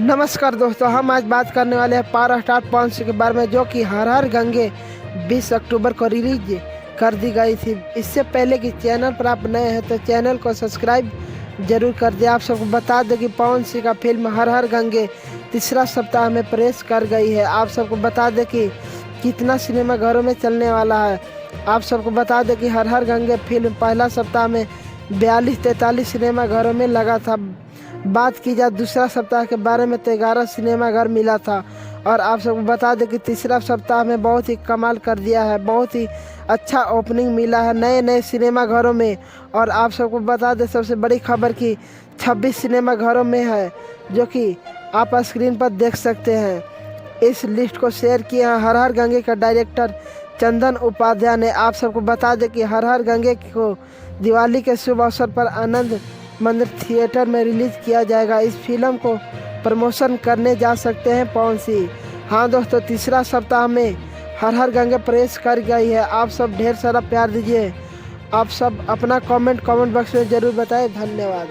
नमस्कार दोस्तों, हम आज बात करने वाले हैं पावर स्टार पवन सिंह के बारे में, जो कि हर हर गंगे 20 अक्टूबर को रिलीज कर दी गई थी। इससे पहले कि चैनल पर आप नए हैं तो चैनल को सब्सक्राइब जरूर कर दें। आप सबको बता दें कि पवन सिंह का फिल्म हर हर गंगे तीसरा सप्ताह में प्रवेश कर गई है। आप सबको बता दें कि कितना सिनेमाघरों में चलने वाला है। आप सबको बता दें कि हर हर गंगे फिल्म पहला सप्ताह में 42-43 सिनेमाघरों में लगा था। बात की जाए दूसरा सप्ताह के बारे में तो 11 सिनेमाघर मिला था। और आप सबको बता दें कि तीसरा सप्ताह में बहुत ही कमाल कर दिया है, बहुत ही अच्छा ओपनिंग मिला है नए नए सिनेमाघरों में। और आप सबको बता दें सबसे बड़ी खबर कि 26 सिनेमाघरों में है, जो कि आप स्क्रीन पर देख सकते हैं। इस लिस्ट को शेयर किया हर हर गंगे का डायरेक्टर चंदन उपाध्याय ने। आप सबको बता दें कि हर हर गंगे को दिवाली के शुभ अवसर पर आनंद मंदिर थिएटर में रिलीज किया जाएगा। इस फिल्म को प्रमोशन करने जा सकते हैं पवन सिंह। हाँ दोस्तों, तीसरा सप्ताह में हर हर गंगे प्रवेश कर गई है। आप सब ढेर सारा प्यार दीजिए। आप सब अपना कमेंट बॉक्स में ज़रूर बताएं। धन्यवाद।